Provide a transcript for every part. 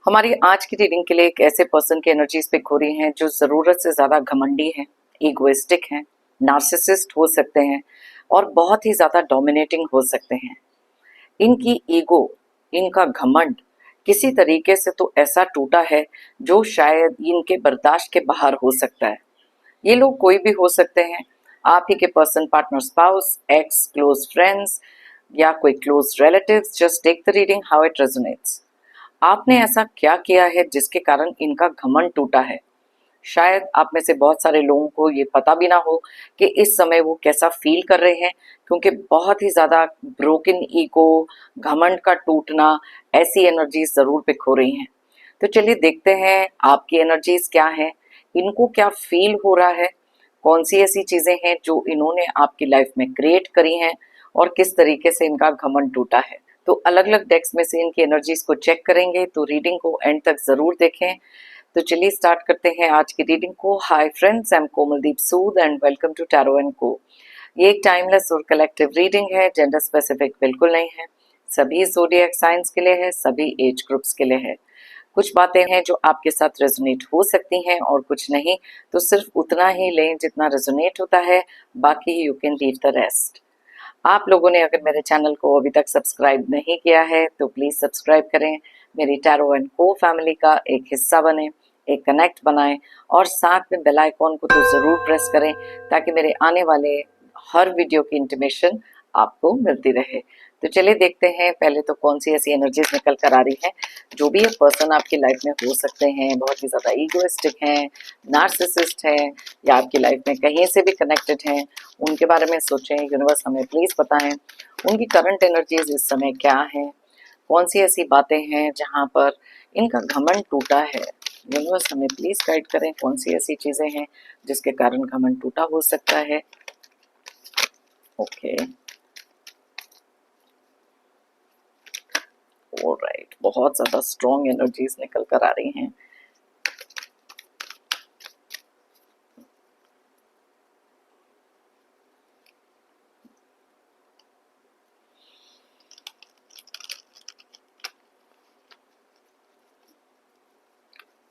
हमारी आज की रीडिंग के लिए एक ऐसे पर्सन की एनर्जीज पिक हो रही हैं जो जरूरत से ज्यादा घमंडी हैं, इगोइस्टिक हैं, नार्सिसिस्ट हो सकते हैं और बहुत ही ज्यादा डोमिनेटिंग हो सकते हैं। इनकी ईगो, इनका घमंड किसी तरीके से तो ऐसा टूटा है जो शायद इनके बर्दाश्त के बाहर हो सकता है। ये लोग कोई भी हो सकते हैं, आप ही के person, partner, spouse, ex, close friends या कोई close relatives. Just take the reading how it resonates. आपने ऐसा क्या किया है जिसके कारण इनका घमंड टूटा है? शायद आप में से बहुत सारे लोगों को ये पता भी ना हो कि इस समय वो कैसा फील कर रहे हैं, क्योंकि बहुत ही ज्यादा ब्रोकन ईगो, घमंड का टूटना, ऐसी एनर्जीज जरूर पिक हो रही हैं। तो चलिए देखते हैं आपकी एनर्जीज क्या है, इनको क्या फील हो रहा है, कौन सी ऐसी चीजें हैं जो इन्होंने आपकी लाइफ में क्रिएट करी हैं और किस तरीके से इनका घमंड टूटा है। तो अलग अलग डेक्स में से इनकी एनर्जीज को चेक करेंगे, तो रीडिंग को एंड तक जरूर देखें। तो चलिए स्टार्ट करते हैं आज की रीडिंग को। Hi friends, I am Komaldeep Sood and welcome to tarot and co. ये एक टाइमलेस और कलेक्टिव रीडिंग है, जेंडर स्पेसिफिक बिल्कुल नहीं है। सभी ज़ोडिएक साइंस के लिए है, सभी एज ग्रुप्स के लिए है। कुछ बातें हैं जो आपके साथ रेजोनेट हो सकती हैं और कुछ नहीं, तो सिर्फ उतना ही लें जितना रेजोनेट होता है, बाकी you can leave the rest. आप लोगों ने अगर मेरे चैनल को अभी तक सब्सक्राइब नहीं किया है तो प्लीज सब्सक्राइब करें, मेरी टैरो एंड को फैमिली का एक हिस्सा बने, एक कनेक्ट बनाएं और साथ में बेल आइकॉन को तो जरूर प्रेस करें ताकि मेरे आने वाले हर वीडियो की इंटीमेशन आपको मिलती रहे। तो चलिए देखते हैं पहले तो कौन सी ऐसी एनर्जीज निकल कर आ रही है। जो भी एक पर्सन आपकी लाइफ में हो सकते हैं, बहुत ही ज्यादा ईगोइस्टिक हैं, नार्सिसिस्ट हैं या आपकी लाइफ में कहीं से भी कनेक्टेड हैं, उनके बारे में सोचें। यूनिवर्स हमें प्लीज बताएं उनकी करंट एनर्जीज इस समय क्या है, कौन सी ऐसी बातें हैं जहां पर इनका घमंड टूटा है। यूनिवर्स हमें प्लीज गाइड करें कौन सी ऐसी चीजें हैं जिसके कारण घमंड टूटा हो सकता है। ओके, ऑलराइट, बहुत ज्यादा स्ट्रॉन्ग एनर्जीज निकल कर आ रही हैं।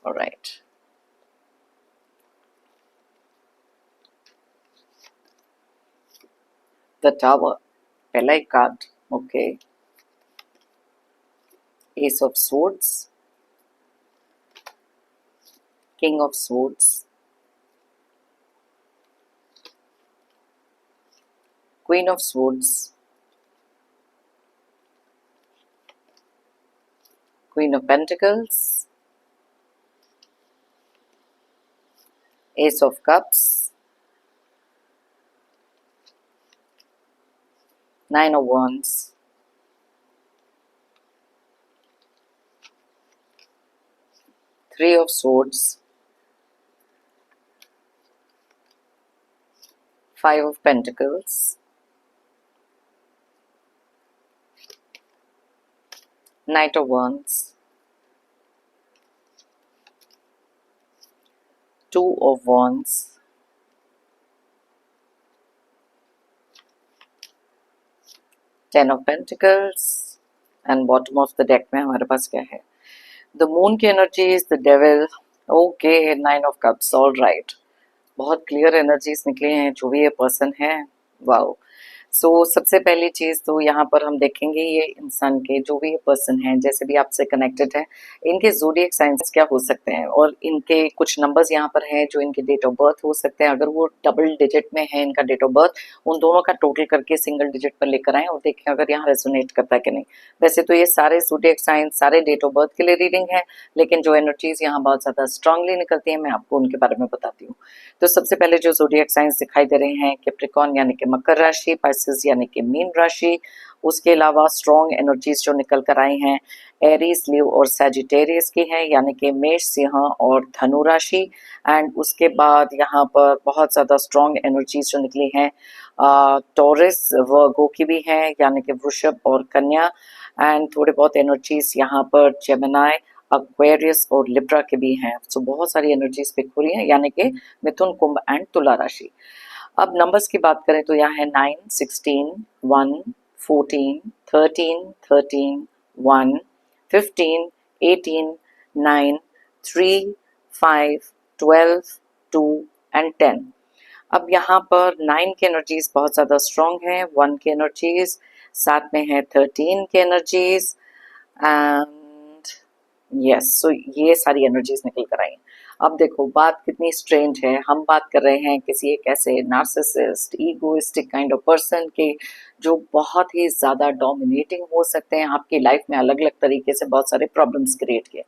ऑलराइट, द टावर, पहला एक card. Okay, Ace of Swords, King of Swords, Queen of Swords, Queen of Pentacles, Ace of Cups, Nine of Wands, Three of Swords, Five of Pentacles, Knight of Wands, Two of Wands, Ten of Pentacles and bottom of the deck में हमारे पास क्या है? The Moon की energies, the devil, okay, nine of cups. All right, बहुत clear energies निकले हैं जो भी ये पर्सन है। वाओ। सो सबसे पहली चीज तो यहाँ पर हम देखेंगे ये इंसान के, जो भी ये पर्सन है, जैसे भी आपसे कनेक्टेड है, इनके ज़ोडिएक साइंस क्या हो सकते हैं और इनके कुछ नंबर्स यहाँ पर हैं जो इनके डेट ऑफ बर्थ हो सकते हैं। अगर वो डबल डिजिट में है इनका डेट ऑफ बर्थ, उन दोनों का टोटल करके सिंगल डिजिट पर लेकर आए और देखें अगर यहाँ रेजोनेट करता है कि नहीं। वैसे तो ये सारे ज़ोडिएक साइंस, सारे डेट ऑफ बर्थ के लिए रीडिंग है, लेकिन जो एनर्जीज यहाँ बहुत ज्यादा स्ट्रांगली निकलती है मैं आपको उनके बारे में बताती हूँ। तो सबसे पहले जो ज़ोडिएक साइंस दिखाई दे रहे हैं, कैप्रिकॉर्न यानी कि मकर राशि, पाइसेस यानी कि मीन राशि। उसके अलावा स्ट्रॉन्ग एनर्जीज जो निकल कर आई हैं एरीज, लियो और सैजिटेरियस की हैं, यानी कि मेष, सिंह और धनु राशि। एंड उसके बाद यहाँ पर बहुत ज़्यादा स्ट्रॉन्ग एनर्जीज जो निकली हैं टॉरस, वर्गो की भी हैं, यानी कि वृषभ और कन्या। एंड थोड़े बहुत एनर्जीज यहाँ पर जेमिनाई, एक्वेरियस और लिब्रा के भी हैं। सो बहुत सारी एनर्जीज पिक हो रही हैं, यानी कि मिथुन, कुंभ एंड तुला राशि। अब नंबर्स की बात करें तो यहाँ है 9, 16, 1, 14, 13, 13, 1, 15, 18, 9, 3, 5, 12, 2 एंड 10। अब यहाँ पर 9 की एनर्जीज बहुत ज़्यादा स्ट्रॉन्ग है, 1 की एनर्जीज, साथ में है 13 की एनर्जीज एंड यस, सो ये सारी एनर्जीज निकल कर आई। अब देखो बात कितनी स्ट्रेंज है, हम बात कर रहे हैं किसी एक ऐसे narcissist egoistic kind of person के जो बहुत ही ज़्यादा डोमिनेटिंग हो सकते हैं आपकी लाइफ में, अलग अलग तरीके से बहुत सारे प्रॉब्लम्स क्रिएट किए।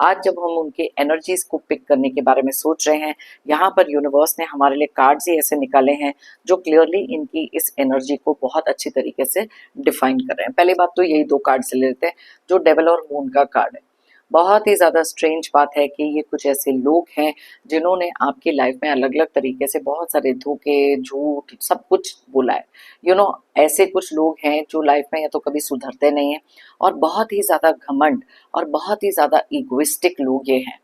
आज जब हम उनकी एनर्जीज को पिक करने के बारे में सोच रहे हैं, यहाँ पर यूनिवर्स ने हमारे लिए कार्ड्स ही ऐसे निकाले हैं जो क्लियरली इनकी इस एनर्जी को बहुत अच्छी तरीके से डिफाइन कर रहे हैं। पहली बात तो यही 2 कार्ड से ले लेते हैं, जो डेविल और मून का कार्ड है। बहुत ही ज़्यादा स्ट्रेंज बात है कि ये कुछ ऐसे लोग हैं जिन्होंने आपकी लाइफ में अलग अलग तरीके से बहुत सारे धोखे, झूठ, सब कुछ बोला है। ऐसे कुछ लोग हैं जो लाइफ में या तो कभी सुधरते नहीं हैं और बहुत ही ज़्यादा घमंड और बहुत ही ज़्यादा इगोइस्टिक लोग ये हैं।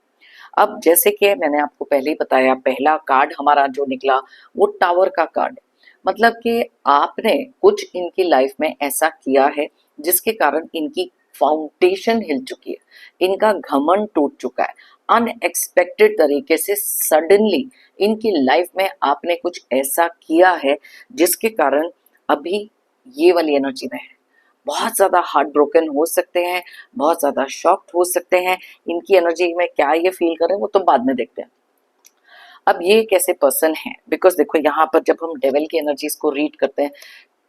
अब जैसे कि मैंने आपको पहले ही बताया, पहला कार्ड हमारा जो निकला वो टावर का कार्ड है। मतलब कि आपने कुछ इनकी लाइफ में ऐसा किया है जिसके कारण इनकी फाउंडेशन हिल चुकी है, इनका घमंड टूट चुका है। अनएक्सपेक्टेड तरीके से सडनली इनकी लाइफ में आपने कुछ ऐसा किया है जिसके कारण अभी ये वाली एनर्जी में है, बहुत ज़्यादा हार्ट ब्रोकन हो सकते हैं, बहुत ज़्यादा शॉक्ड हो सकते हैं। इनकी एनर्जी में क्या ये फील करें वो तो बाद में देखते हैं। अब ये कैसे पर्सन है, बिकॉज देखो यहाँ पर जब हम डेविल की एनर्जीज को रीड करते हैं,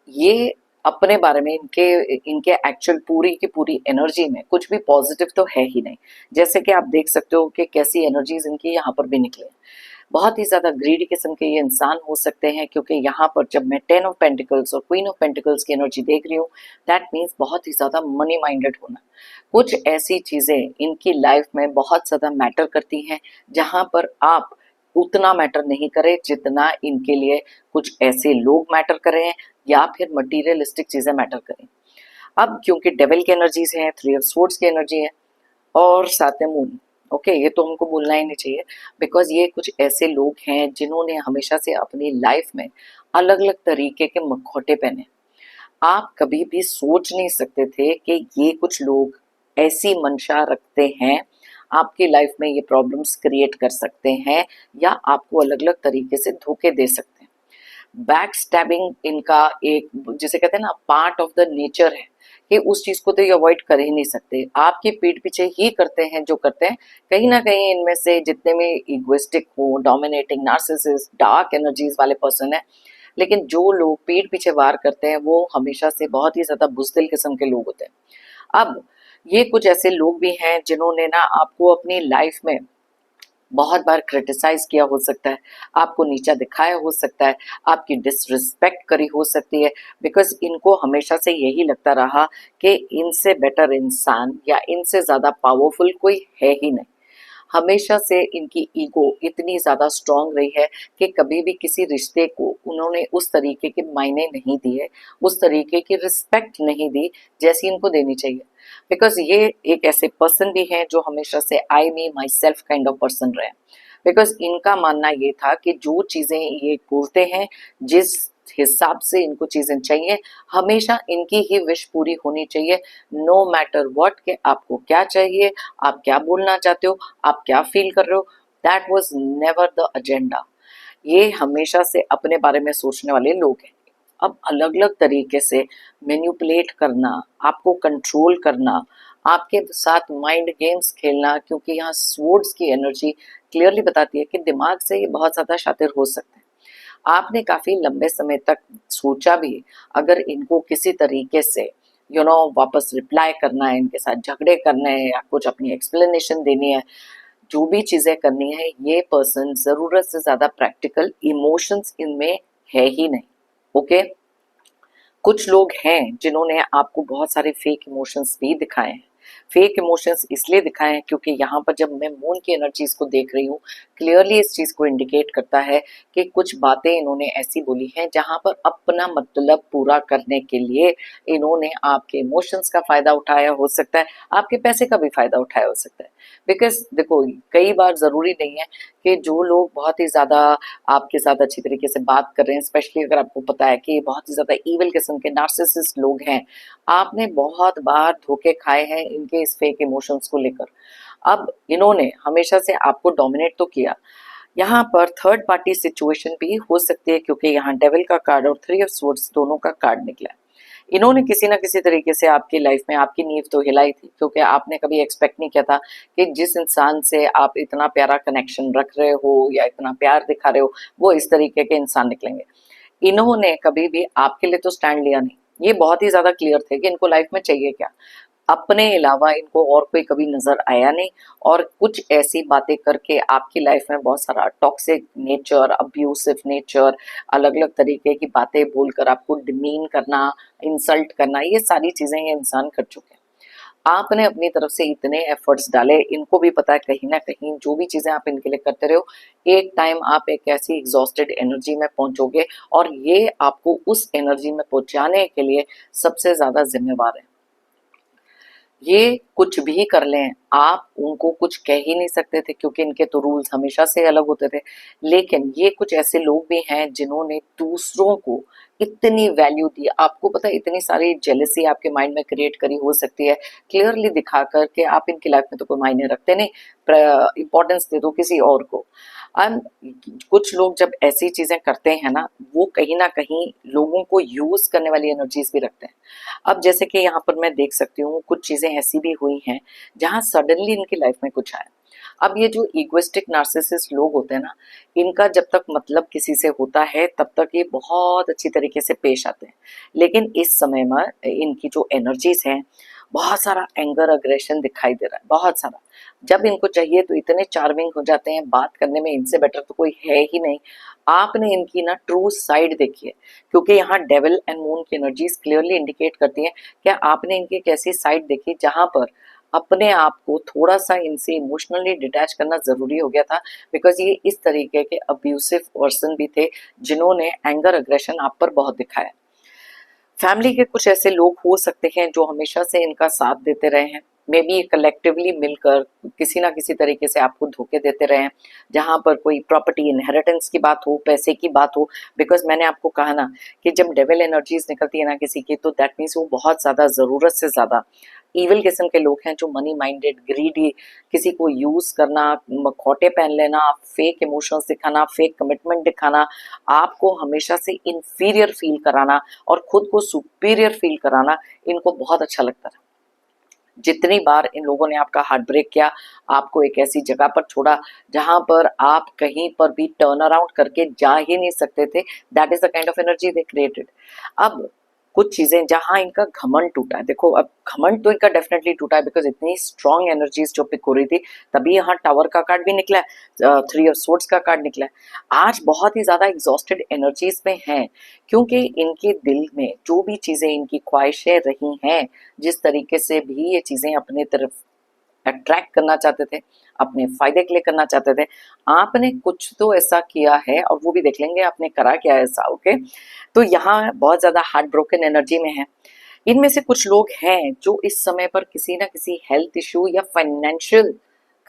ये अपने बारे में इनके इनके एक्चुअल पूरी की पूरी एनर्जी में कुछ भी पॉजिटिव तो है ही नहीं। जैसे कि आप देख सकते हो कि कैसी एनर्जीज इनकी यहाँ पर भी निकले। बहुत ही ज़्यादा ग्रीडी किस्म के ये इंसान हो सकते हैं, क्योंकि यहाँ पर जब मैं 10 ऑफ पेंटिकल्स और क्वीन ऑफ पेंटिकल्स की एनर्जी देख रही हूँ, दैट मीन्स बहुत ही ज़्यादा मनी माइंडेड होना। कुछ ऐसी चीज़ें इनकी लाइफ में बहुत ज़्यादा मैटर करती हैं जहाँ पर आप उतना मैटर नहीं करें जितना इनके लिए कुछ ऐसे लोग मैटर करें या फिर मटीरियलिस्टिक चीज़ें मैटर करें। अब क्योंकि डेविल की एनर्जीज हैं, 3 ऑफ स्वॉर्ड्स की एनर्जी है और साथ में मून, ओके, ये तो हमको बोलना ही नहीं चाहिए, बिकॉज ये कुछ ऐसे लोग हैं जिन्होंने हमेशा से अपनी लाइफ में अलग अलग तरीके के मखौटे पहने। आप कभी भी सोच नहीं सकते थे कि ये कुछ लोग ऐसी मंशा रखते हैं, आपकी लाइफ में ये प्रॉब्लम्स क्रिएट कर सकते हैं या आपको अलग अलग तरीके से धोखे दे सकते हैं। बैक स्टैबिंग इनका एक, जिसे कहते हैं ना, पार्ट ऑफ द नेचर है कि उस चीज को तो ये अवॉइड कर ही नहीं सकते, आपकी पीठ पीछे ही करते हैं जो करते हैं। कहीं ना कहीं इनमें से जितने में इगोइस्टिक हो, डोमिनेटिंग, नार्सिसिस्ट, डार्क एनर्जीज वाले पर्सन है, लेकिन जो लोग पीठ पीछे वार करते हैं वो हमेशा से बहुत ही ज्यादा बुज़दिल किस्म के लोग होते हैं। अब ये कुछ ऐसे लोग भी हैं जिन्होंने ना आपको अपनी लाइफ में बहुत बार क्रिटिसाइज किया हो सकता है, आपको नीचा दिखाया हो सकता है, आपकी डिसरिस्पेक्ट करी हो सकती है, बिकॉज इनको हमेशा से यही लगता रहा कि इनसे बेटर इंसान या इनसे ज़्यादा पावरफुल कोई है ही नहीं। हमेशा से इनकी ईगो इतनी ज़्यादा स्ट्रांग रही है कि कभी भी किसी रिश्ते को उन्होंने उस तरीके के मायने नहीं दिए, उस तरीके की रिस्पेक्ट नहीं दी जैसी इनको देनी चाहिए। बिकॉज ये एक ऐसे पर्सन भी हैं जो हमेशा से I me myself kind of person रहे। बिकॉज इनका मानना ये था कि जो चीज़ें ये बोलते हैं, जिस हिसाब से इनको चीज़ें चाहिए, हमेशा इनकी ही विश पूरी होनी चाहिए, नो मैटर व्हाट, के आपको क्या चाहिए, आप क्या बोलना चाहते हो, आप क्या फील कर रहे हो, that was never the agenda. ये हमेशा से अपने बारे में सोचने वाले लोग हैं। अब अलग अलग तरीके से मैनिपुलेट करना, आपको कंट्रोल करना, आपके साथ माइंड गेम्स खेलना, क्योंकि यहाँ स्वॉर्ड्स की एनर्जी क्लियरली बताती है कि दिमाग से ये बहुत ज़्यादा शातिर हो सकते हैं। आपने काफ़ी लंबे समय तक सोचा भी, अगर इनको किसी तरीके से वापस रिप्लाई करना है, इनके साथ झगड़े करने हैं या कुछ अपनी एक्सप्लेनेशन देनी है, जो भी चीज़ें करनी है, ये पर्सन ज़रूरत से ज़्यादा प्रैक्टिकल, इमोशंस इनमें है ही नहीं। ओके, कुछ लोग हैं जिन्होंने आपको बहुत सारे फेक इमोशंस भी दिखाए हैं। फेक इमोशंस इसलिए दिखाए हैं क्योंकि यहाँ पर जब मैं मून की एनर्जीज को देख रही हूँ, क्लियरली इस चीज़ को इंडिकेट करता है कि कुछ बातें इन्होंने ऐसी बोली हैं जहाँ पर अपना मतलब पूरा करने के लिए इन्होंने आपके इमोशंस का फ़ायदा उठाया हो सकता है, आपके पैसे का भी फ़ायदा उठाया हो सकता है। बिकॉज देखो, कई बार ज़रूरी नहीं है कि जो लोग बहुत ही ज़्यादा आपके साथ अच्छी तरीके से बात कर रहे हैं, स्पेशली अगर आपको पता है कि बहुत ही ज़्यादा ईविल किस्म के नार्सिसिस्ट लोग हैं, आपने बहुत बार धोखे खाए हैं इनके इस फेक इमोशंस को लेकर। अब इन्होंने हमेशा से आपको डोमिनेट तो किया, यहाँ पर थर्ड पार्टी सिचुएशन भी हो सकती है क्योंकि यहाँ डेविल का कार्ड और थ्री ऑफ स्वॉर्ड्स दोनों का कार्ड निकला है। इन्होंने किसी ना किसी तरीके से आपकी लाइफ में आपकी नींव तो हिलाई थी, क्योंकि आपने कभी एक्सपेक्ट नहीं किया था कि जिस इंसान से आप इतना प्यारा कनेक्शन रख रहे हो या इतना प्यार दिखा रहे हो वो इस तरीके के इंसान निकलेंगे। इन्होंने कभी भी आपके लिए तो स्टैंड लिया नहीं, ये बहुत ही ज्यादा क्लियर थे कि इनको लाइफ में चाहिए क्या, अपने अलावा इनको और कोई कभी नजर आया नहीं। और कुछ ऐसी बातें करके आपकी लाइफ में बहुत सारा टॉक्सिक नेचर, अब्यूसिव नेचर, अलग अलग तरीके की बातें बोलकर आपको डिमीन करना, इंसल्ट करना, ये सारी चीजें ये इंसान कर चुके हैं। आपने अपनी तरफ से इतने एफर्ट्स डाले, इनको भी पता है कहीं ना कहीं जो भी चीजें आप इनके लिए करते रहे हो, एक टाइम आप एक ऐसी एग्जॉस्टेड एनर्जी में पहुंचोगे और ये आपको उस एनर्जी में पहुंचाने के लिए सबसे ज्यादा जिम्मेवार है। ये कुछ भी कर लें, आप उनको कुछ कह ही नहीं सकते थे क्योंकि इनके तो रूल्स हमेशा से अलग होते थे। लेकिन ये कुछ ऐसे लोग भी हैं जिन्होंने दूसरों को इतनी वैल्यू दी, आपको पता है इतनी सारी जेलसी आपके माइंड में क्रिएट करी हो सकती है, क्लियरली दिखा कर के आप इनकी लाइफ में तो कोई मायने रखते नहीं, इंपॉर्टेंस दे दो किसी और को। एंड कुछ लोग जब ऐसी चीजें करते हैं ना, वो कहीं ना कहीं लोगों को यूज करने वाली एनर्जीज भी रखते हैं। अब जैसे कि यहाँ पर मैं देख सकती हूँ कुछ चीजें ऐसी भी हुई हैं जहाँ सडनली इनकी लाइफ में कुछ आया। अब ये जो इगोइस्टिक नार्सिसिस्ट लोग होते हैं ना, इनका जब तक मतलब किसी से होता है तब तक ये बहुत अच्छी तरीके से पेश आते हैं। लेकिन इस समय में इनकी जो एनर्जीज हैं, बहुत सारा एंगर अग्रेशन दिखाई दे रहा है, बहुत सारा। जब इनको चाहिए तो इतने चार्मिंग हो जाते हैं, बात करने में इनसे बेटर तो कोई है ही नहीं। आपने इनकी ना ट्रू साइड देखी है, क्योंकि यहाँ डेविल एंड मून की एनर्जीज क्लियरली इंडिकेट करती हैं कि आपने इनकी एक ऐसी साइड देखी जहां पर अपने आप को थोड़ा सा इनसे इमोशनली डिटैच करना जरूरी हो गया था, बिकॉज ये इस तरीके के अब्यूसिव पर्सन भी थे जिन्होंने एंगर अग्रेशन आप पर बहुत दिखाया। फैमिली के कुछ ऐसे लोग हो सकते हैं जो हमेशा से इनका साथ देते रहे हैं, मे बी कलेक्टिवली मिलकर किसी ना किसी तरीके से आपको धोखे देते रहे हैं, जहां पर कोई प्रॉपर्टी इनहेरिटेंस की बात हो, पैसे की बात हो। बिकॉज मैंने आपको कहा ना कि जब डेविल एनर्जीज निकलती है ना किसी की, तो दैट मीन्स वो बहुत ज्यादा जरूरत से ज्यादा इविल किस्म के लोग हैं, जो मनी माइंडेड, ग्रीडी, किसी को यूज करना, मखौटे पहन लेना, फेक इमोशंस दिखाना, फेक कमिटमेंट दिखाना, आपको हमेशा से इंफीरियर फील कराना और खुद को सुपीरियर फील कराना, इनको बहुत अच्छा लगता है। जितनी बार इन लोगों ने आपका हार्ट ब्रेक किया, आपको एक ऐसी जगह पर छोड़ा जहां पर आप कहीं पर भी टर्न अराउंड करके जा ही नहीं सकते थे, that is the kind of energy they created. अब कुछ चीजें जहां इनका घमंड टूटा है, देखो अब घमंड तो इनका डेफिनेटली टूटा है बिकॉज इतनी स्ट्रॉन्ग एनर्जीज जो पिक हो रही थी, तभी यहाँ टावर का कार्ड भी निकला है, थ्री ऑफ सोर्ड्स का कार्ड निकला है। आज बहुत ही ज्यादा एग्जॉस्टेड एनर्जीज में हैं, क्योंकि इनके दिल में जो भी चीजें इनकी ख्वाहिशें रही हैं, जिस तरीके से भी ये चीजें अपने तरफ अट्रैक्ट करना चाहते थे, अपने फायदे के लिए करना चाहते थे, आपने कुछ तो ऐसा किया है और वो भी देख लेंगे आपने करा क्या ऐसा। ओके, तो यहाँ बहुत ज्यादा हार्ट ब्रोकन एनर्जी में है। इनमें से कुछ लोग हैं जो इस समय पर किसी ना किसी हेल्थ इशू या फाइनेंशियल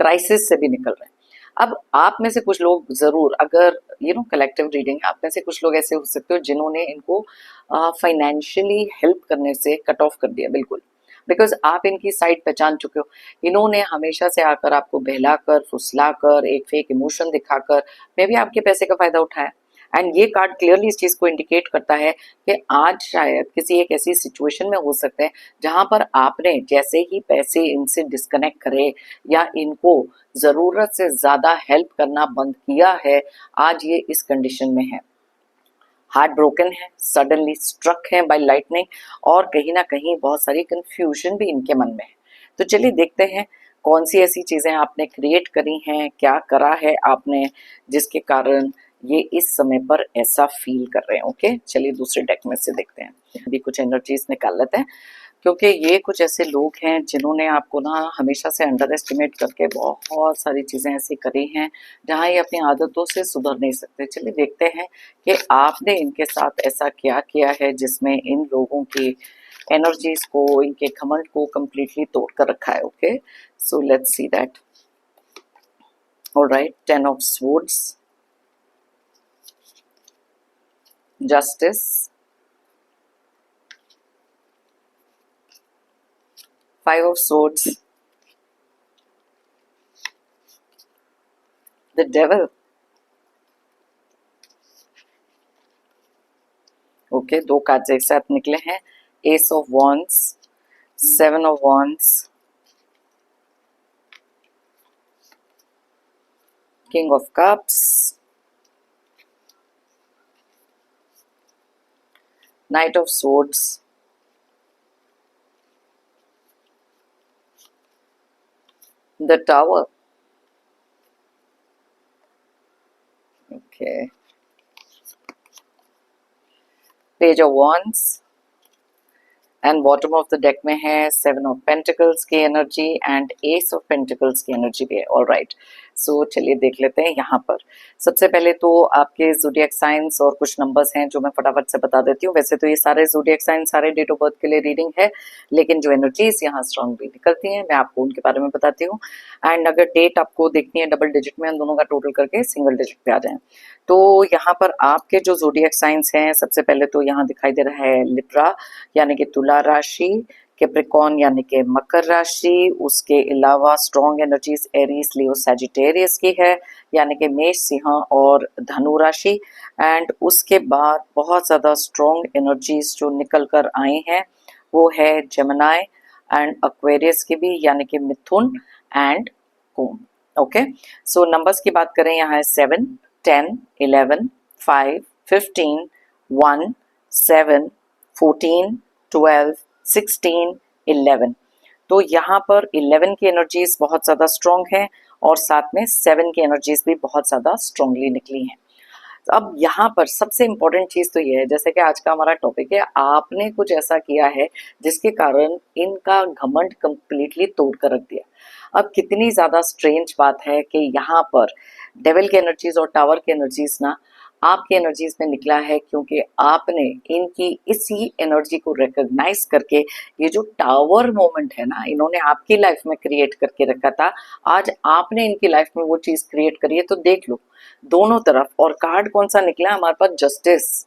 क्राइसिस से भी निकल रहे हैं। अब आप में से कुछ लोग जरूर, अगर कलेक्टिव रीडिंग, आप में से कुछ लोग ऐसे हो सकते हो जिन्होंने इनको फाइनेंशियली हेल्प करने से कट ऑफ कर दिया बिल्कुल, बिकॉज आप इनकी साइड पहचान चुके हो। इन्होंने हमेशा से आकर आपको बहलाकर, फुसलाकर, एक फेक इमोशन दिखाकर मे भी आपके पैसे का फायदा उठाया। एंड ये कार्ड क्लियरली इस चीज को इंडिकेट करता है कि आज शायद किसी एक ऐसी सिचुएशन में हो सकते हैं जहां पर आपने जैसे ही पैसे इनसे डिस्कनेक्ट करे या इनको जरूरत से ज्यादा हेल्प करना बंद किया है, आज ये इस कंडीशन में है, हार्ट ब्रोकन है, सडनली स्ट्रक है बाय लाइटनिंग, और कहीं ना कहीं बहुत सारी कंफ्यूजन भी इनके मन में है। तो चलिए देखते हैं कौन सी ऐसी चीजें आपने क्रिएट करी हैं, क्या करा है आपने जिसके कारण ये इस समय पर ऐसा फील कर रहे हैं। ओके, चलिए दूसरे डेक में से देखते हैं, अभी कुछ एनर्जीज निकाल लेते हैं, क्योंकि ये कुछ ऐसे लोग हैं जिन्होंने आपको ना हमेशा से अंडर एस्टिमेट करके बहुत सारी चीजें ऐसी करी हैं जहां ये अपनी आदतों से सुधर नहीं सकते। चलिए देखते हैं कि आपने इनके साथ ऐसा क्या किया है जिसमें इन लोगों की एनर्जीज को, इनके घमंड को कंप्लीटली तोड़ कर रखा है। Okay, so let's see that. Alright, 10 of swords, justice, 5 of swords, the devil. Okay, दो कार्ड्स एक साथ निकले हैं, S of wands, seven of wands, king of cups, night of swords, the tower. Okay, page of wands and bottom of the deck में है seven of pentacles की energy and S of pentacles की energy भी है। All right, सो चलिए देख लेते हैं यहाँ पर। सबसे पहले तो आपके ज़ोडिएक साइंस और कुछ नंबर्स हैं जो मैं फटाफट से बता देती हूँ। वैसे तो ये सारे ज़ोडिएक साइंस सारे डेट ऑफ बर्थ के लिए रीडिंग है, लेकिन जो एनर्जीज यहाँ स्ट्रांगली निकलती हैं मैं आपको उनके बारे में बताती हूँ। एंड अगर डेट आपको देखनी है डबल डिजिट में, उन दोनों का टोटल करके सिंगल डिजिट पे आ जाए। तो यहाँ पर आपके जो ज़ोडिएक साइंस हैं, सबसे पहले तो यहाँ दिखाई दे रहा है लिब्रा यानी कि तुला राशि, कैप्रिकॉर्न यानी कि मकर राशि, उसके अलावा strong energies Aries Leo Sagittarius की है यानी कि मेष सिंह और धनु राशि। एंड उसके बाद बहुत ज़्यादा स्ट्रॉन्ग एनर्जीज जो निकल कर आई हैं वो है जेमिनी एंड एक्वेरियस की भी यानी कि Mithun and Kumbh. Okay, so numbers की बात करें यहाँ है 7, 10, 11, 5, 15, 1, 7, 14, 12, 16, 11। तो यहाँ पर 11 की एनर्जीज बहुत ज़्यादा स्ट्रॉन्ग है और साथ में 7 की एनर्जीज भी बहुत ज़्यादा स्ट्रॉन्गली निकली हैं। अब यहाँ पर सबसे इम्पोर्टेंट चीज़ तो ये है, जैसे कि आज का हमारा टॉपिक है, आपने कुछ ऐसा किया है जिसके कारण इनका घमंड कंप्लीटली तोड़ कर रख दिया। अब कितनी ज़्यादा स्ट्रेंज बात है कि यहाँ पर डेविल की एनर्जीज और टावर की एनर्जीज ना आपकी एनर्जीज में निकला है, क्योंकि आपने इनकी इसी एनर्जी को रिकॉग्नाइज करके ये जो टावर मोमेंट है ना इन्होंने आपकी लाइफ में क्रिएट करके रखा था, आज आपने इनकी लाइफ में वो चीज़ क्रिएट करी है। तो देख लो दोनों तरफ। और कार्ड कौन सा निकला हमारे पास? जस्टिस।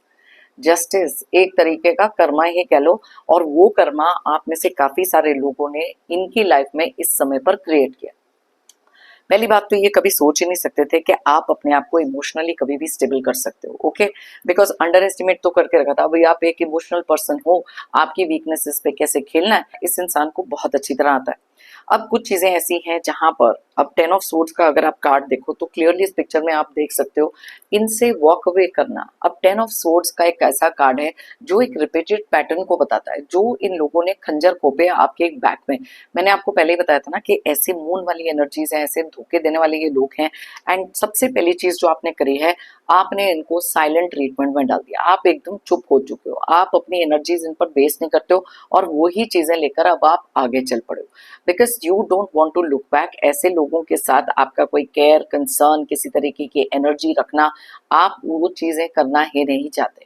जस्टिस एक तरीके का कर्मा ही कह लो, और वो कर्मा आप में से काफी सारे लोगों ने इनकी लाइफ में इस समय पर क्रिएट किया। पहली बात तो ये कभी सोच ही नहीं सकते थे कि आप अपने आप को इमोशनली कभी भी स्टेबल कर सकते हो। ओके, बिकॉज अंडर एस्टिमेट तो करके रखा था भाई, आप एक इमोशनल पर्सन हो, आपकी वीकनेसेस पे कैसे खेलना है इस इंसान को बहुत अच्छी तरह आता है। अब कुछ चीजें ऐसी हैं जहां पर अब 10 ऑफ सोर्ड्स का अगर आप कार्ड देखो तो क्लियरली इस पिक्चर में आप देख सकते हो इनसे वॉक अवे करना। अब 10 ऑफ सोर्ड्स का एक ऐसा कार्ड है जो एक रिपीटेड पैटर्न को बताता है, जो इन लोगों ने खंजर खोपे आपके एक बैक में। मैंने आपको पहले ही बताया था ना कि ऐसे मून वाली एनर्जीज हैं, ऐसे धोखे देने वाले ये लोग हैं। एंड सबसे पहली चीज जो आपने करी है, आपने इनको साइलेंट ट्रीटमेंट में डाल दिया। आप एकदम चुप हो चुके हो, आप अपनी एनर्जीज इन पर बेस नहीं करते हो और वही चीजें लेकर अब आप आगे चल पड़े हो, because you don't want to look back. ऐसे लोगों के साथ आपका कोई केयर, कंसर्न, किसी तरीके की एनर्जी रखना, आप वो चीजें करना ही नहीं चाहते।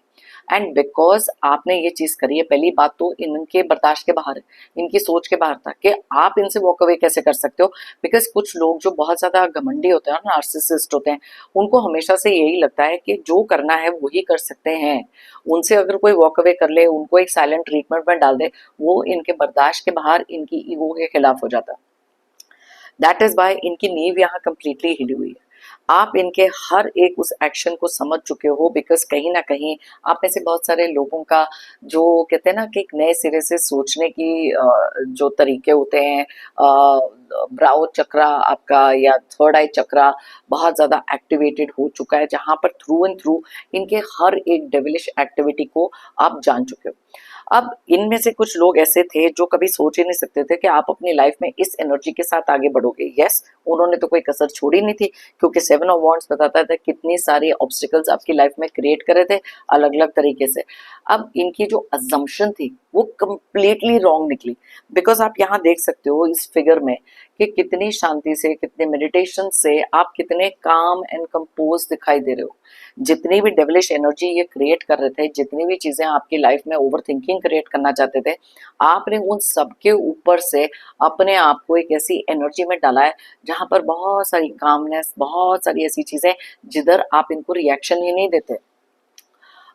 एंड बिकॉज आपने ये चीज करी है, पहली बात तो इनके बर्दाश्त के बाहर है, इनकी सोच के बाहर था कि आप इनसे वॉक अवे कैसे कर सकते हो। बिकॉज कुछ लोग जो बहुत ज्यादा घमंडी होते हैं, नार्सिसिस्ट होते हैं, उनको हमेशा से यही लगता है कि जो करना है वही कर सकते हैं। उनसे अगर कोई वॉक अवे कर ले, उनको एक साइलेंट ट्रीटमेंट में डाल दे, वो इनके बर्दाश्त के बाहर इनकी ईगो के खिलाफ हो जाता है। दैट इज वाई इनकी नींव यहाँ कंप्लीटली हिली हुई है। आप इनके हर एक उस एक्शन को समझ चुके हो, बिकॉज कहीं ना कहीं आप में से बहुत सारे लोगों का जो कहते हैं ना कि एक नए सिरे से सोचने की जो तरीके होते हैं, ब्राउ चक्रा आपका या थर्ड आई चक्रा बहुत ज्यादा एक्टिवेटेड हो चुका है, जहां पर थ्रू एंड थ्रू इनके हर एक डेविलिश एक्टिविटी को आप जान चुके हो। अब इनमें से कुछ लोग ऐसे थे जो कभी सोच ही नहीं सकते थे कि आप अपनी लाइफ में इस एनर्जी के साथ आगे बढ़ोगे। यस, उन्होंने तो कोई कसर छोड़ी नहीं थी, क्योंकि 7 ऑफ वॉन्ड्स बताता था कितनी सारी ऑब्स्टिकल्स आपकी लाइफ में क्रिएट करे थे अलग अलग तरीके से। अब इनकी जो अजम्पशन थी वो कंप्लीटली रॉन्ग निकली, बिकॉज आप यहाँ देख सकते हो इस फिगर में कि कितनी शांति से, कितने मेडिटेशन से आप कितने काम एंड कंपोज दिखाई दे रहे हो। जितनी भी डेविलिश एनर्जी ये क्रिएट कर रहे थे, जितनी भी चीजें आपकी लाइफ में ओवर थिंकिंग क्रिएट करना चाहते थे, आपने उन सबके ऊपर से अपने आप को एक ऐसी एनर्जी में डाला है जहां पर बहुत सारी कामनेस, बहुत सारी ऐसी चीजें जिधर आप इनको रिएक्शन ही नहीं देते,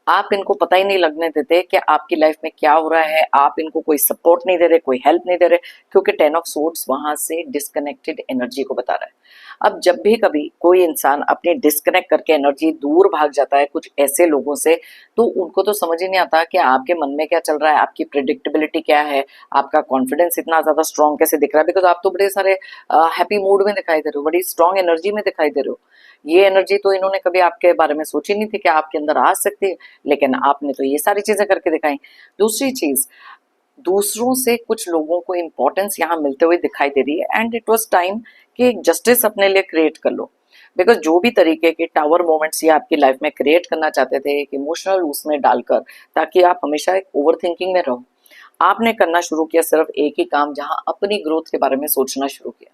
आप इनको पता ही नहीं लगने देते कि आपकी लाइफ में क्या हो रहा है, आप इनको कोई सपोर्ट नहीं दे रहे, कोई हेल्प नहीं दे रहे, क्योंकि 10 ऑफ सोर्ड्स वहां से डिस्कनेक्टेड एनर्जी को बता रहा है। अब जब भी कभी कोई इंसान अपनी डिस्कनेक्ट करके एनर्जी दूर भाग जाता है कुछ ऐसे लोगों से, तो उनको तो समझ ही नहीं आता कि आपके मन में क्या चल रहा है, आपकी प्रिडिक्टेबिलिटी क्या है, आपका कॉन्फिडेंस इतना ज्यादा स्ट्रांग कैसे दिख रहा है, बिकॉज आप तो बड़े सारे हैप्पी मूड में दिखाई दे रहे हो, बड़ी स्ट्रांग एनर्जी में दिखाई दे रहे हो। ये एनर्जी तो इन्होंने कभी आपके बारे में सोची नहीं थी कि आपके अंदर आ सकती है, लेकिन आपने तो ये सारी चीजें करके दिखाई। दूसरी चीज, दूसरों से कुछ लोगों को इंपॉर्टेंस यहाँ मिलते हुए दिखाई दे रही है, एंड इट वाज टाइम कि एक जस्टिस अपने लिए क्रिएट कर लो। बिकॉज जो भी तरीके के टावर मोमेंट्स ये आपकी लाइफ में क्रिएट करना चाहते थे एक इमोशनल उसमें डालकर, ताकि आप हमेशा एक ओवर थिंकिंग में रहो, आपने करना शुरू किया सिर्फ एक ही काम, जहां अपनी ग्रोथ के बारे में सोचना शुरू किया।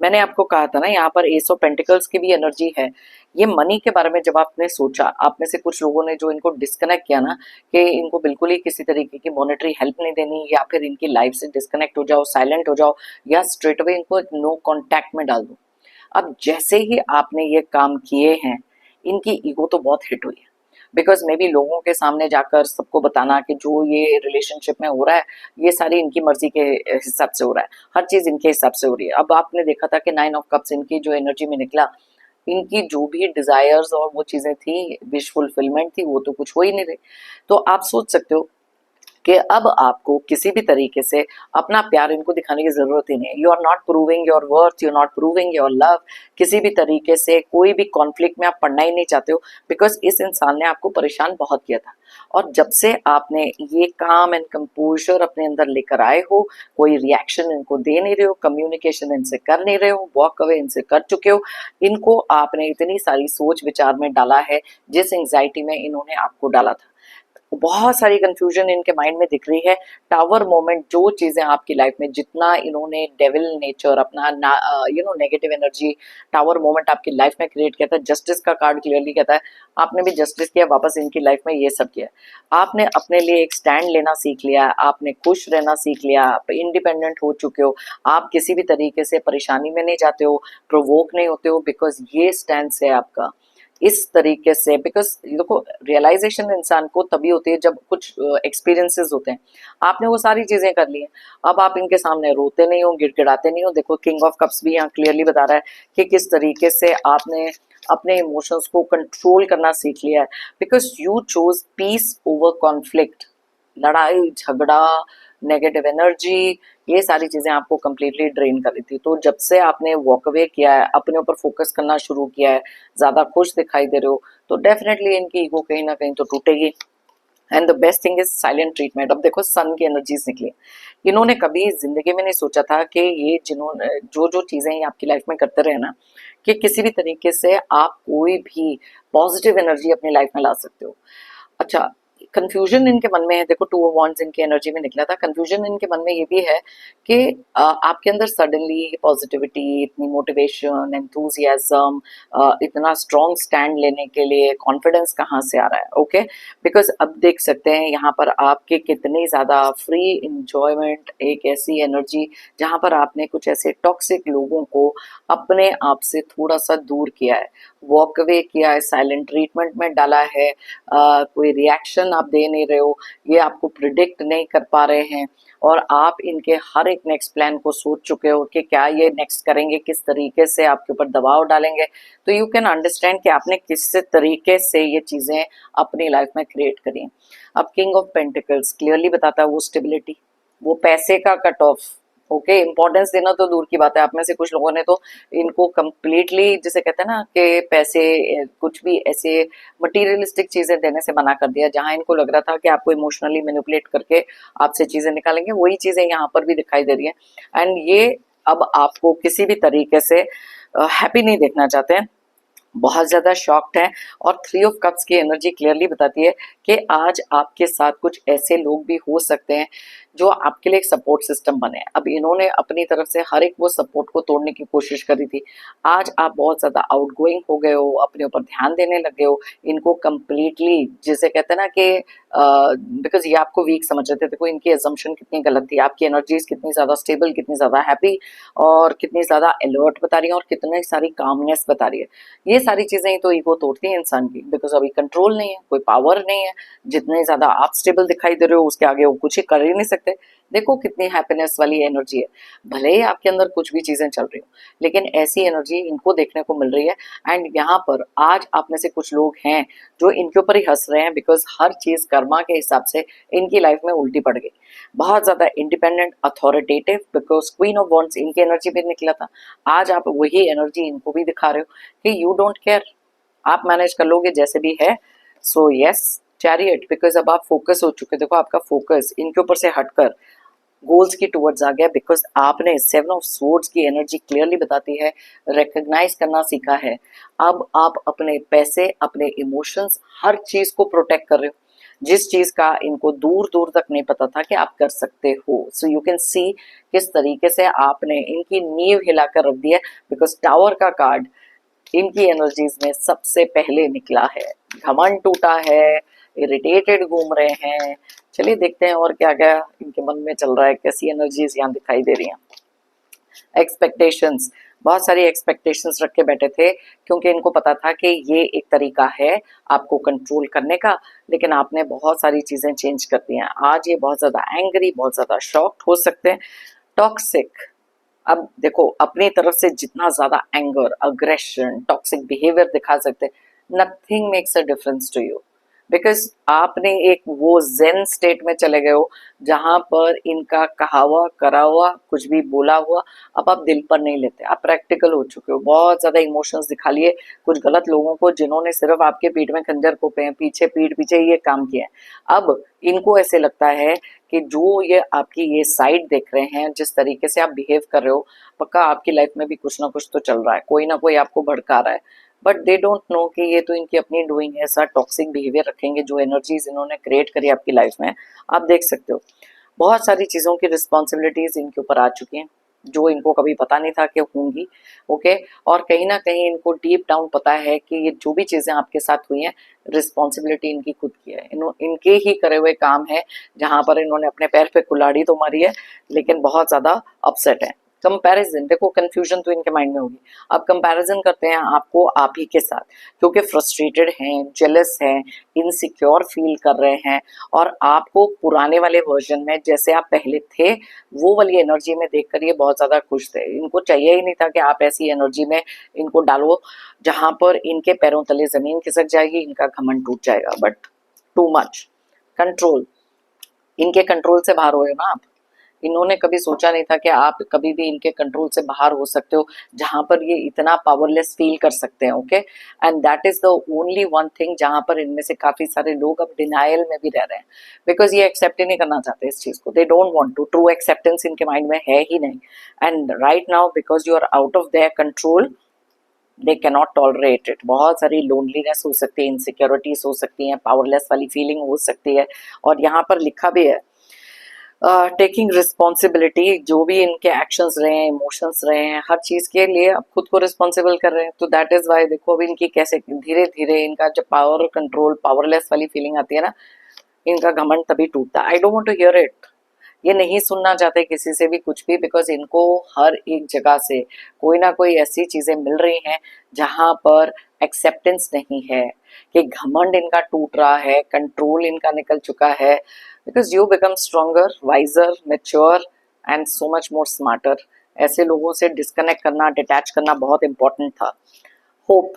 मैंने आपको कहा था ना, यहाँ पर एस ऑफ पेंटिकल्स की भी एनर्जी है। ये मनी के बारे में जब आपने सोचा, आप में से कुछ लोगों ने जो इनको डिस्कनेक्ट किया ना, कि इनको बिल्कुल ही किसी तरीके की मॉनेटरी हेल्प नहीं देनी, या फिर इनकी लाइफ से डिस्कनेक्ट हो जाओ, साइलेंट हो जाओ, या स्ट्रेट अवे इनको एक नो कॉन्टैक्ट में डाल दो। अब जैसे ही आपने ये काम किए हैं, इनकी ईगो तो बहुत हिट हुई है। बिकॉज मे बी लोगों के सामने जाकर सबको बताना कि जो ये रिलेशनशिप में हो रहा है, ये सारी इनकी मर्जी के हिसाब से हो रहा है, हर चीज इनके हिसाब से हो रही है। अब आपने देखा था कि 9 ऑफ कप्स इनकी जो एनर्जी में निकला, इनकी जो भी डिजायर्स और वो चीजें थी, विश फुलफिलमेंट थी, वो तो कुछ हो ही नहीं रही। तो आप सोच सकते हो कि अब आपको किसी भी तरीके से अपना प्यार इनको दिखाने की जरूरत ही नहीं है। You are not proving your worth, you are not proving your love. किसी भी तरीके से कोई भी कॉन्फ्लिक्ट में आप पढ़ना ही नहीं चाहते हो, बिकॉज इस इंसान ने आपको परेशान बहुत किया था। और जब से आपने ये काम एंड कंपोजर अपने अंदर लेकर आए हो, कोई रिएक्शन इनको दे नहीं रहे हो, कम्युनिकेशन इनसे कर नहीं रहे हो, वॉक अवे इनसे कर चुके हो, इनको आपने इतनी सारी सोच विचार में डाला है जिस एंग्जाइटी में इन्होंने आपको डाला था। बहुत सारी कंफ्यूजन इनके माइंड में दिख रही है। टावर मोमेंट, जो चीजें आपकी लाइफ में जितना इन्होंने डेविल नेचर अपना नेगेटिव एनर्जी टावर मोमेंट आपकी लाइफ में क्रिएट किया था, जस्टिस का कार्ड क्लियरली कहता है आपने भी जस्टिस किया वापस इनकी लाइफ में, ये सब किया। आपने अपने लिए एक स्टैंड लेना सीख लिया, आपने खुश रहना सीख लिया, आप इंडिपेंडेंट हो चुके हो, आप किसी भी तरीके से परेशानी में नहीं जाते हो, प्रोवोक नहीं होते हो, बिकॉज ये स्टैंड है आपका इस तरीके से। बिकॉज देखो, रियलाइजेशन इंसान को तभी होती है जब कुछ एक्सपीरियंसेस होते हैं। आपने वो सारी चीजें कर ली हैं, अब आप इनके सामने रोते नहीं हो, गिड़गिड़ाते नहीं हो। देखो, किंग ऑफ कप्स भी यहाँ क्लियरली बता रहा है कि किस तरीके से आपने अपने इमोशंस को कंट्रोल करना सीख लिया है, because you chose peace over conflict. लड़ाई झगड़ा, नेगेटिव एनर्जी, ये सारी चीजें आपको कंप्लीटली ड्रेन कर रही थी। तो जब से आपने वॉक अवे किया है, अपने ऊपर फोकस करना शुरू किया है, ज्यादा खुश दिखाई दे रहे हो, तो डेफिनेटली इनकी ईगो कहीं ना कहीं तो टूटेगी। And the best thing is silent treatment. अब देखो, सन की एनर्जीज निकली। इन्होंने कभी जिंदगी में नहीं सोचा था कि ये जिन्होंने जो जो चीजें ये आपकी लाइफ में करते रहे ना, कि किसी भी तरीके से आप कोई भी पॉजिटिव एनर्जी अपनी लाइफ में ला सकते हो। अच्छा, कंफ्यूजन इनके मन में है। देखो, 2 ऑफ वॉन्ड्स इनकी एनर्जी में निकला था। कंफ्यूजन इनके मन में ये भी है कि आपके अंदर सडनली पॉजिटिविटी, इतनी मोटिवेशन, एंथुजियाज्म, इतना स्ट्रॉन्ग स्टैंड लेने के लिए कॉन्फिडेंस कहाँ से आ रहा है? ओके, बिकॉज अब देख सकते हैं यहाँ पर आपके कितनी ज्यादा फ्री इंजॉयमेंट, एक ऐसी एनर्जी जहाँ पर आपने कुछ ऐसे टॉक्सिक लोगों को अपने आप से थोड़ा सा दूर किया है, वॉक अवे किया है, साइलेंट ट्रीटमेंट में डाला है। कोई रिएक्शन आप दे नहीं रहे हो, ये आपको प्रिडिक्ट नहीं कर पा रहे हैं, और आप इनके हर एक नेक्स्ट प्लान को सोच चुके हो कि क्या ये नेक्स्ट करेंगे, किस तरीके से आपके ऊपर दबाव डालेंगे। तो यू कैन अंडरस्टैंड कि आपने किस तरीके से ये चीजें अपनी लाइफ में क्रिएट करी। अब किंग ऑफ पेंटिकल्स क्लियरली बताता है वो स्टेबिलिटी, वो पैसे का कट ऑफ। ओके, इंपॉर्टेंस देना तो दूर की बात है, आप में से कुछ लोगों ने तो इनको कंप्लीटली, जिसे कहते हैं ना कि पैसे, कुछ भी ऐसे मटीरियलिस्टिक चीजें देने से मना कर दिया, जहां इनको लग रहा था कि आपको इमोशनली मैनिपुलेट करके आपसे चीजें निकालेंगे। वही चीजें यहाँ पर भी दिखाई दे रही है, एंड ये अब आपको किसी भी तरीके से हैप्पी नहीं देखना चाहते हैं, बहुत ज्यादा शॉक्ड है। और 3 ऑफ कप्स की एनर्जी क्लियरली बताती है कि आज आपके साथ कुछ ऐसे लोग भी हो सकते हैं जो आपके लिए एक सपोर्ट सिस्टम बने। अब इन्होंने अपनी तरफ से हर एक वो सपोर्ट को तोड़ने की कोशिश करी थी। आज आप बहुत ज्यादा आउटगोइंग हो गए हो, अपने ऊपर ध्यान देने लगे हो, इनको कंप्लीटली, जिसे कहते हैं ना कि बिकॉज ये आपको वीक समझ रहे थे। देखो, इनकी एजम्पशन कितनी गलत थी, आपकी एनर्जीज कितनी ज्यादा स्टेबल, कितनी ज्यादा हैप्पी, और कितनी ज्यादा अलर्ट बता रही है, और कितनी सारी कामनेस बता रही है। ये सारी चीजें ही तो ईगो तोड़ती है इंसान की, बिकॉज अभी कंट्रोल नहीं है, कोई पावर नहीं है, है, जितने ज्यादा आप स्टेबल दिखाई दे रहे हो उसके आगे वो कुछ ही कर ही नहीं सकते। देखो कितनी हैप्पीनेस वाली एनर्जी है, भले ही आपके अंदर कुछ भी चीजें चल रही हो, लेकिन ऐसी एनर्जी इनको देखने को मिल रही है। एंड यहाँ पर आज आप में से कुछ लोग हैं जो इनके ऊपर ही हंस रहे हैं, बिकॉज हर चीज कर्मा के हिसाब से इनकी लाइफ में उल्टी पड़ गई। बहुत ज्यादा independent, authoritative, because queen of wands इनकी एनर्जी भी निकला था। आज आप वही एनर्जी इनको भी दिखा रहे हो कि यू डोंट केयर, आप मैनेज कर लोगे जैसे भी है। सो यस चैरियट, बिकॉज अब आप फोकस हो चुके, देखो आपका फोकस इनके ऊपर से हटकर गोल्स की टुवर्ड्स आ गया, बिकॉज आपने 7 ऑफ स्वॉर्ड्स की एनर्जी क्लियरली बताती है, रिकग्नाइज करना सीखा है। अब आप अपने पैसे, अपने इमोशंस, हर चीज को प्रोटेक्ट कर रहे हो, जिस चीज का इनको दूर दूर तक नहीं पता था कि आप कर सकते हो। सो यू कैन सी किस तरीके से आपने इनकी नींव हिलाकर रख दी है, बिकॉज टावर का कार्ड इनकी एनर्जीज में सबसे पहले निकला है। घमंड टूटा है, इरिटेटेड घूम रहे हैं। चलिए देखते हैं और क्या क्या इनके मन में चल रहा है, कैसी एनर्जीज यहाँ दिखाई दे रही हैं। एक्सपेक्टेशंस, बहुत सारी एक्सपेक्टेशंस रख के बैठे थे, क्योंकि इनको पता था कि ये एक तरीका है आपको कंट्रोल करने का, लेकिन आपने बहुत सारी चीजें चेंज कर दी हैं। आज ये बहुत ज्यादा एंग्री, बहुत ज्यादा शॉक्ड हो सकते हैं, टॉक्सिक। अब देखो अपनी तरफ से जितना ज्यादा एंगर, अग्रेशन, टॉक्सिक बिहेवियर दिखा सकते, nothing makes a difference to you, because आपने एक वो जेन स्टेट में चले गए हो जहां पर इनका कहा हुआ करा हुआ कुछ भी बोला हुआ अब आप दिल पर नहीं लेते। आप प्रैक्टिकल हो चुके हो, बहुत ज्यादा इमोशंस दिखा लिए कुछ गलत लोगों को, जिन्होंने सिर्फ आपके पीठ में खंजर घोंपे हैं, पीछे पीठ पीछे ये काम किया है। अब इनको ऐसे लगता है कि जो ये आपकी ये साइड देख रहे हैं, जिस तरीके से आप बिहेव कर रहे हो, पक्का आपकी लाइफ में भी कुछ ना कुछ तो चल रहा है, कोई ना कोई आपको भड़का रहा है। बट दे डोंट नो कि ये तो इनकी अपनी डूइंग है। ऐसा टॉक्सिक बिहेवियर रखेंगे, जो एनर्जीज इन्होंने क्रिएट करी आपकी लाइफ में, आप देख सकते हो। बहुत सारी चीजों की रिस्पॉन्सिबिलिटीज इनके ऊपर आ चुकी हैं, जो इनको कभी पता नहीं था कि होंगी। ओके, और कहीं ना कहीं इनको डीप डाउन पता है कि ये जो भी चीजें आपके साथ हुई हैं, रिस्पॉन्सिबिलिटी इनकी खुद की है, इनके ही करे हुए काम है, जहां पर इन्होंने अपने पैर पे कुल्हाड़ी तो मारी है, लेकिन बहुत ज्यादा अपसेट है। कंपैरिजन, देखो कंफ्यूजन तो इनके माइंड में होगी। अब कंपैरिजन करते हैं आपको आप ही के साथ, क्योंकि फ्रस्ट्रेटेड हैं, जेलस हैं, इनसिक्योर फील कर रहे हैं, और आपको पुराने वाले वर्जन में जैसे आप पहले थे वो वाली एनर्जी में देखकर ये बहुत ज्यादा खुश थे। इनको चाहिए ही नहीं था कि आप ऐसी एनर्जी में इनको डालो जहां पर इनके पैरों तले जमीन खिसक जाएगी, इनका घमंड टूट जाएगा। बट टू मच कंट्रोल, इनके कंट्रोल से बाहर हो ना आप। इन्होंने कभी सोचा नहीं था कि आप कभी भी इनके कंट्रोल से बाहर हो सकते हो, जहां पर ये इतना पावरलेस फील कर सकते हैं। Okay, and that is the only one thing जहां पर इनमें से काफी सारे लोग अब डिनायल में भी रह रहे हैं, बिकॉज ये एक्सेप्ट ही नहीं करना चाहते इस चीज को। They don't want to, true acceptance इनके माइंड में है ही नहीं। And right now because you are out of their control, they cannot tolerate it. बहुत सारी लोनलीनेस हो सकती है, इनसिक्योरिटीज हो सकती है, पावरलेस वाली फीलिंग हो सकती है। और यहाँ पर लिखा भी है टेकिंग रिस्पॉन्सिबिलिटी, जो भी इनके एक्शंस रहे हैं, इमोशंस रहे हैं, हर चीज के लिए अब खुद को रिस्पॉन्सिबल कर रहे हैं। तो दैट इज वाई देखो अभी इनकी कैसे धीरे धीरे इनका जब पावर कंट्रोल, पावरलेस वाली फीलिंग आती है ना, इनका घमंड तभी टूटता है। I don't want to hear it, ये नहीं सुनना चाहते किसी से भी कुछ भी, बिकॉज इनको हर एक जगह से कोई ना कोई ऐसी चीजें मिल रही हैं जहां पर एक्सेप्टेंस नहीं है, कि घमंड इनका टूट रहा है, कंट्रोल इनका निकल चुका है। Because you become stronger, wiser, mature and so much more smarter. ऐसे लोगों से डिस्कनेक्ट करना, डिटैच करना बहुत इंपॉर्टेंट था। होप,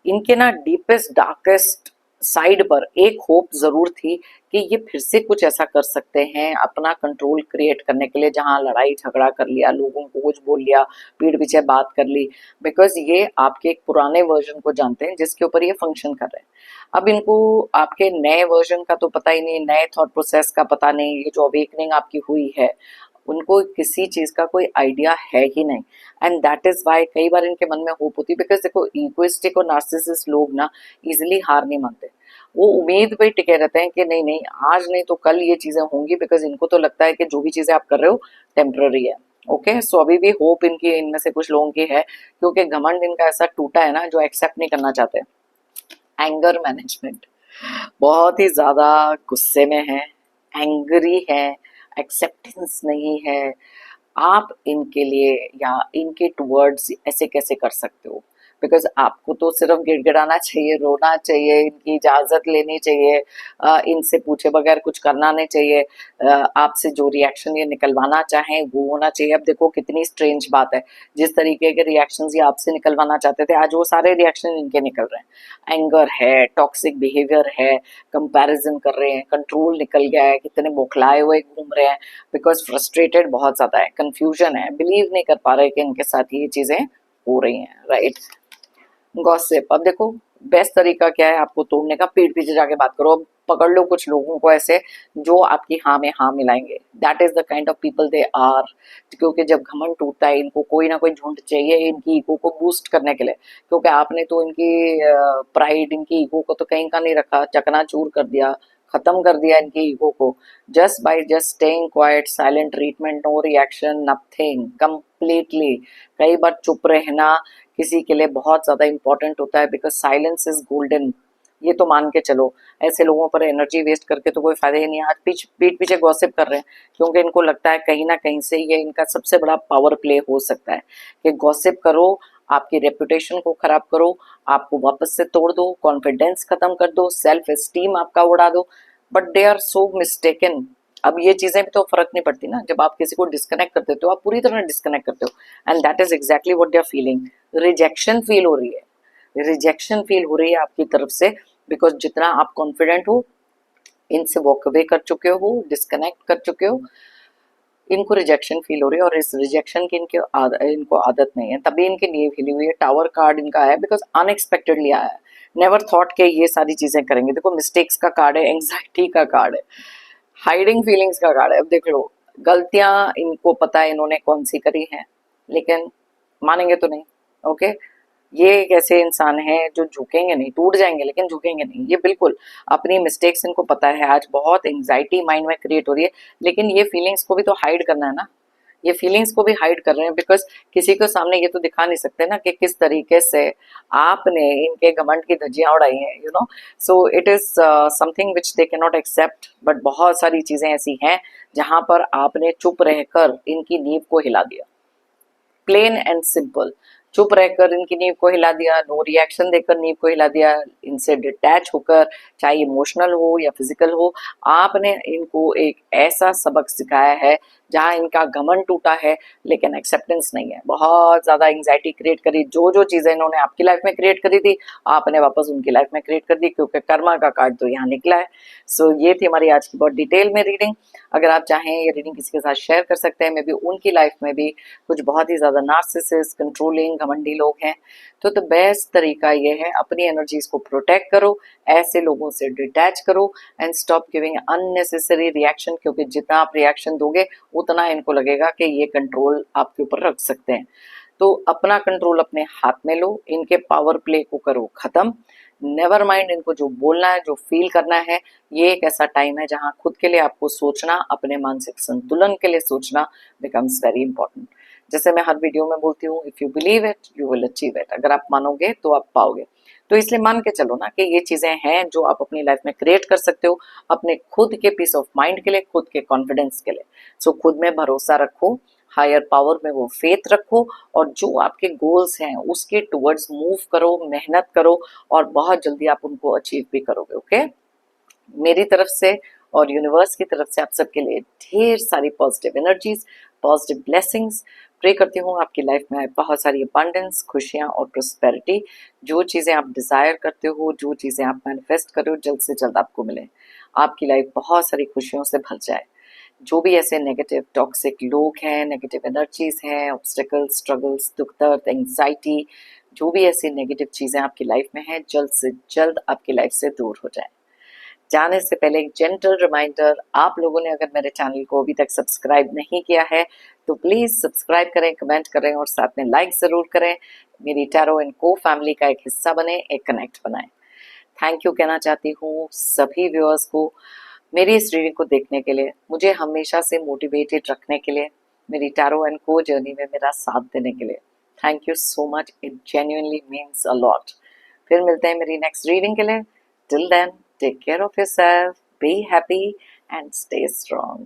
इनके ना डीपेस्ट डार्केस्ट साइड पर एक होप जरूर थी कि ये फिर से कुछ ऐसा कर सकते हैं अपना कंट्रोल क्रिएट करने के लिए, जहां लड़ाई झगड़ा कर लिया, लोगों को कुछ बोल लिया, पीठ पीछे बात कर ली, बिकॉज ये आपके एक पुराने वर्जन को जानते हैं जिसके ऊपर ये फंक्शन कर रहे हैं। अब इनको आपके नए वर्जन का तो पता ही नहीं, नए थॉट प्रोसेस का पता नहीं, ये जो अवेकनिंग आपकी हुई है उनको किसी चीज का कोई आइडिया है ही नहीं। एंड दैट इज वाई कई बार इनके मन में होप होती है, बिकॉज देखो इगोइस्टिक और नार्सिसिस्ट लोग ना इजिली हार नहीं मानते, वो उम्मीद पे टिके रहते हैं कि नहीं नहीं आज नहीं तो कल ये चीजें होंगी, बिकॉज इनको तो लगता है कि जो भी चीजें आप कर रहे हो टेम्पररी है। ओके, सो अभी भी होप इनकी इनमें से कुछ लोगों की है, क्योंकि घमंड इनका ऐसा टूटा है ना जो एक्सेप्ट नहीं करना चाहते। एंगर मैनेजमेंट, बहुत ही ज्यादा गुस्से में है, एंग्री है, एक्सेप्टेंस नहीं है। आप इनके लिए या इनके टुवर्ड्स ऐसे कैसे कर सकते हो, बिकॉज आपको तो सिर्फ गिड़गिड़ाना चाहिए, रोना चाहिए, इनकी इजाजत लेनी चाहिए, इनसे पूछे बगैर कुछ करना नहीं चाहिए, आपसे जो रिएक्शन ये निकलवाना चाहें वो होना चाहिए। अब देखो कितनी स्ट्रेंज बात है, जिस तरीके के रिएक्शंस ये आपसे निकलवाना चाहते थे आज वो सारे रिएक्शन इनके निकल रहे हैं। एंगर है, टॉक्सिक बिहेवियर है, कंपैरिजन कर रहे हैं, कंट्रोल निकल गया है, कितने बौखलाए हुए घूम रहे हैं, बिकॉज फ्रस्ट्रेटेड बहुत ज्यादा है, कंफ्यूजन है, बिलीव नहीं कर पा रहे कि इनके साथ ये चीजें हो रही हैं, राइट। गॉसिप, अब देखो बेस्ट तरीका क्या है आपको तोड़ने का, पीठ पीछे जाके बात करो। अब पकड़ लो कुछ लोगों को ऐसे जो आपकी हाँ में हाँ मिलाएंगे, that is the kind of people they are. क्योंकि जब घमंड टूटता है इनको कोई ना कोई झुंड चाहिए इनकी ईगो को बूस्ट करने के लिए, क्योंकि आपने तो इनकी प्राइड, इनकी ईगो को तो कहीं का नहीं रखा, चकनाचूर कर दिया, खत्म कर दिया इनकी ईगो को, just by just staying quiet, silent treatment, no reaction, nothing, completely. कई बार चुप रहना किसी के लिए बहुत ज्यादा इंपॉर्टेंट होता है, बिकॉज साइलेंस इज गोल्डन, ये तो मान के चलो। ऐसे लोगों पर एनर्जी वेस्ट करके तो कोई फायदा ही नहीं है। आज पीठ पीछे गॉसिप कर रहे हैं क्योंकि इनको लगता है कहीं ना कहीं से ये इनका सबसे बड़ा पावर प्ले हो सकता है कि गॉसिप करो, आपकी रेपुटेशन को खराब करो, आपको वापस से तोड़ दो, कॉन्फिडेंस खत्म कर दो, सेल्फ एस्टीम आपका उड़ा दो। But they are so mistaken. अब ये चीजें भी तो फर्क नहीं पड़ती ना, जब आप किसी को डिस्कनेक्ट करते हो आप पूरी तरह डिस्कनेक्ट करते हो, and that is exactly what they are feeling. Rejection feel हो रही है, रिजेक्शन फील हो रही है आपकी तरफ से, बिकॉज जितना आप कॉन्फिडेंट हो, इनसे वॉक अवे कर चुके हो, डिस्कनेक्ट कर चुके हो, इनको रिजेक्शन फील हो रही है। और इस रिजेक्शन की इनको आदत नहीं है, तभी इनकी नींव हिली हुई है। टावर कार्ड इनका है बिकॉज अनएक्सपेक्टेडली आया है, नेवर थॉट के ये सारी चीजें करेंगे। देखो मिस्टेक्स का कार्ड है, एंग्जाइटी का कार्ड है, हाइडिंग फीलिंग्स का कार्ड है। अब देख लो गलतियां इनको पता है इन्होंने कौन सी करी हैं, लेकिन मानेंगे तो नहीं। ओके, ये एक ऐसे इंसान हैं जो झुकेंगे नहीं, टूट जाएंगे लेकिन झुकेंगे नहीं, ये बिल्कुल अपनी मिस्टेक्स इनको पता है। आज बहुत एंग्जाइटी माइंड में क्रिएट हो रही है, लेकिन ये फीलिंग्स को भी तो हाइड करना है ना, ये फीलिंग्स को भी हाइड कर रहे हैं, बिकॉज किसी को सामने ये तो दिखा नहीं सकते ना कि किस तरीके से आपने इनके घमंड की धज्जियां उड़ाई हैं, you know. So it is something which they can not accept. But बहुत सारी चीजें ऐसी हैं जहां पर आपने चुप रहकर इनकी नींव को हिला दिया, प्लेन एंड सिंपल। चुप रहकर इनकी नींव को हिला दिया, नो रिएक्शन देकर नींव को हिला दिया, इनसे डिटैच होकर, चाहे इमोशनल हो या फिजिकल हो, आपने इनको एक ऐसा सबक सिखाया है जहां इनका घमंड टूटा है लेकिन एक्सेप्टेंस नहीं है। बहुत ज्यादा एंग्जाइटी क्रिएट करी, जो जो चीजें इन्होंने आपकी लाइफ में क्रिएट करी थी आपने वापस उनकी लाइफ में क्रिएट कर दी, क्योंकि कर्मा का कार्ड तो यहाँ निकला है। सो ये थी हमारी आज की बहुत डिटेल में रीडिंग। अगर आप चाहें ये रीडिंग किसी के साथ शेयर कर सकते हैं, मे बी उनकी लाइफ में भी कुछ बहुत ही ज्यादा नार्सिसिस्ट, कंट्रोलिंग, घमंडी लोग हैं, तो द बेस्ट तरीका ये है अपनी एनर्जीज को प्रोटेक्ट करो, ऐसे लोगों से डिटैच करो and stop giving unnecessary reaction, क्योंकि जितना आप रिएक्शन दोगे उतना इनको लगेगा कि ये कंट्रोल आपके ऊपर रख सकते हैं। तो अपना कंट्रोल अपने हाथ में लो, इनके पावर प्ले को करो खत्म, नेवर माइंड इनको जो बोलना है, जो फील करना है। ये एक ऐसा टाइम है जहां खुद के लिए आपको सोचना, अपने मानसिक संतुलन के लिए सोचना बिकम्स वेरी इंपॉर्टेंट। जैसे मैं हर वीडियो में बोलती हूँ, if you believe it you will achieve it. अगर आप मानोगे तो आप पाओगे। तो इसलिए मान के चलो ना कि ये चीजें हैं जो आप अपनी लाइफ में क्रिएट कर सकते हो, अपने खुद के पीस ऑफ माइंड के लिए, खुद के कॉन्फिडेंस के लिए। सो खुद में भरोसा रखो, हायर पावर में वो फेथ रखो, और जो आपके गोल्स हैं उसके टुवर्ड्स मूव करो, मेहनत करो, और बहुत जल्दी आप उनको अचीव भी करोगे। ओके, मेरी तरफ से और यूनिवर्स की तरफ से आप सबके लिए ढेर सारी positive energies, positive blessings. Pray करती हूँ आपकी लाइफ में बहुत सारी अबंडेंस, खुशियाँ और प्रोस्पेरिटी। जो चीज़ें आप डिज़ायर करते हो, जो चीज़ें आप मैनिफेस्ट करो, जल्द से जल्द आपको मिले। आपकी लाइफ बहुत सारी खुशियों से भर जाए। जो भी ऐसे नेगेटिव टॉक्सिक लोग हैं, नेगेटिव एनर्जीज हैं, ऑब्स्टिकल्स, स्ट्रगल्स, दुख दर्द, एंग्जाइटी, जो भी ऐसी नेगेटिव चीज़ें आपकी लाइफ में हैं, जल्द से जल्द आपकी लाइफ से दूर हो जाए। जाने से पहले एक जेंटल रिमाइंडर, आप लोगों ने अगर मेरे चैनल को अभी तक सब्सक्राइब नहीं किया है तो प्लीज़ सब्सक्राइब करें, कमेंट करें और साथ में लाइक ज़रूर करें। मेरी टैरो एंड को फैमिली का एक हिस्सा बने, एक कनेक्ट बनाएं। थैंक यू कहना चाहती हूँ सभी व्यूअर्स को मेरी इस रीडिंग को देखने के लिए, मुझे हमेशा से मोटिवेटेड रखने के लिए, मेरी टैरो एंड को जर्नी में मेरा साथ देने के लिए। Thank you so much, it genuinely means a lot. फिर मिलते हैं मेरी नेक्स्ट रीडिंग के लिए। Till then, take care of yourself, be happy and stay strong.